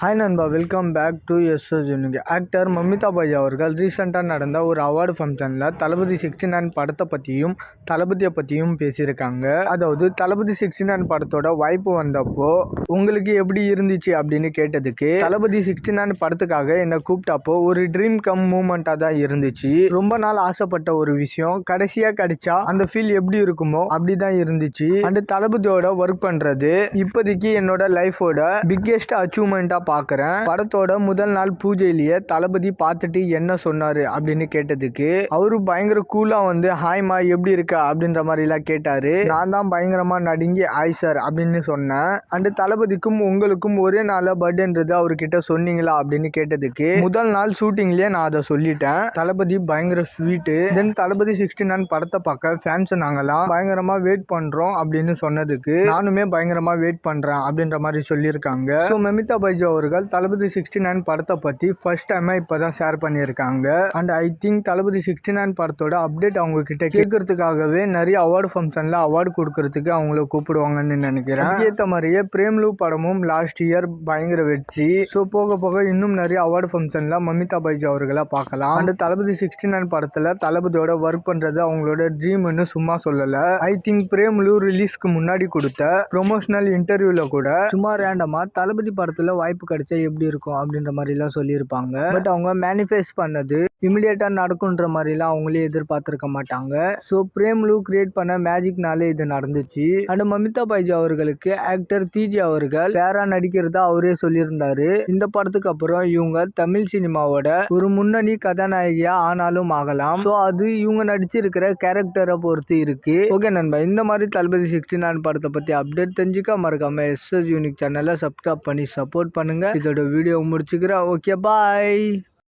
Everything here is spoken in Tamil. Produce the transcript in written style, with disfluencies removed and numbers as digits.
ஹாய் நண்பா, welcome back to SS unique. Actor Mamitha Baiju அவர்கள் ரீசெண்டாக நடந்த ஒரு அவார்டு ஃபங்க்ஷனில் தளபதி 69 படத்தை பற்றியும் தளபதியை பற்றியும் பேசியிருக்காங்க. அதாவது தளபதி 69 படத்தோட வாய்ப்பு வந்தப்போ உங்களுக்கு எப்படி இருந்துச்சு அப்படின்னு கேட்டதுக்கு, தளபதி 69 படத்துக்காக என்னை கூப்பிட்டப்போ ஒரு ட்ரீம் கம் மூமெண்ட்டாக தான் இருந்துச்சு. ரொம்ப நாள் ஆசைப்பட்ட ஒரு விஷயம் கடைசியாக கிடைச்சா அந்த ஃபீல் எப்படி இருக்குமோ அப்படி தான் இருந்துச்சு. அண்ட் தளபதியோட ஒர்க் பண்ணுறது இப்போதைக்கு என்னோட லைஃபோட பிக்கெஸ்ட் அச்சீவ்மெண்ட்டாக பார்க்குறேன். படத்தோட முதல் நாள் பூஜையிலேயே தளபதி பார்த்துட்டு என்ன சொன்னாரு அப்படின்னு கேட்டதுக்கு, அவரு பயங்கர கூலா வந்து ஹாய்மா எப்படி இருக்க அப்படின்ற மாதிரிலாம் கேட்டாரு. நான் தான் பயங்கரமா நடுங்கி ஹாய் சார் அப்படின்னு சொன்னேன். அண்ட் தளபதிக்கும் உங்களுக்கும் ஒரே நாள் பர்த்டேன்றது அவர்கிட்ட சொன்னீங்களா அப்படின்னு கேட்டதுக்கு, முதல் நாள் ஷூட்டிங்லயே நான் அதை சொல்லிட்டேன். தளபதி பயங்கர ஸ்வீட்டு. தென் தளபதி 69 படத்தை பார்க்க ஃபேன்ஸ் நாங்கெல்லாம் பயங்கரமா வெயிட் பண்றோம் அப்படின்னு சொன்னதுக்கு, நானுமே பயங்கரமா வெயிட் பண்றேன் அப்படின்ற மாதிரி சொல்லியிருக்காங்க. ஸோ மமிதா பைஜ் அவர்கள் தளபதி 69 படத்தை பற்றி ஃபர்ஸ்ட் டைமாக இப்போ தான் ஷேர் பண்ணியிருக்காங்க. அண்ட் ஐ திங்க் தளபதி 69 படத்தோட அப்டேட் அவங்க கிட்ட கேட்கறதுக்காகவே நிறைய அவார்டு ஃபங்க்ஷனில் அவார்டு கொடுக்கறதுக்கு அவங்கள கூப்பிடுவாங்கன்னு நினைக்கிறேன். ஏற்ற மாதிரியே பிரேம்லு படமும் லாஸ்ட் இயர் பயங்கர வெற்றி. ஸோ போக போக இன்னும் நிறைய அவார்டு ஃபங்க்ஷனில் மமிதா பைஜ் அவர்களை பார்க்கலாம். அண்ட் தளபதி 69 படத்தில் தளபதியோட ஒர்க் பண்ணுறது அவங்களோட ட்ரீம்னு சும்மா சொல்லலை. ஐ திங்க் பிரேம்லு ரிலீஸ்க்கு முன்னாடி கொடுத்த ப்ரொமோஷனல் இன்டர்வியூவில் கூட சும்மா ரேண்டமாக தளபதி படத்தில் வாய்ப்பு கிடைச்சா எப்படி இருக்கும் அப்படின்ற மாதிரிலாம் சொல்லியிருப்பாங்க. பட் அவங்க மேனிஃபெஸ்ட் பண்ணது இமிடியேட்டா நடக்கும்ன்ற மாதிரிலாம் அவங்களே எதிர்பார்த்திருக்க மாட்டாங்க. ஸோ பிரேம்லு கிரியேட் பண்ண மேஜிக்னாலே இது நடந்துச்சு. அண்ட் மமிதா பைஜ் அவர்களுக்கு ஆக்டர் தீஜி அவர்கள் பேரா நடிக்கிறதா அவரே சொல்லியிருந்தாரு. இந்த படத்துக்கு அப்புறம் இவங்க தமிழ் சினிமாவோட ஒரு முன்னணி கதாநாயகியா ஆனாலும் ஆகலாம். ஸோ அது இவங்க நடிச்சிருக்கிற கேரக்டரை பொறுத்து இருக்கு. ஓகே நண்பா, இந்த மாதிரி தளபதி 69 படத்தை பத்தி அப்டேட் தெரிஞ்சுக்க மறக்காம எஸ்எஸ் யூனிக் சேனலை சப்ஸ்கிரைப் பண்ணி சப்போர்ட் பண்ணுங்க. இதோட வீடியோ முடிச்சுக்கிறேன். ஓகே, பாய்.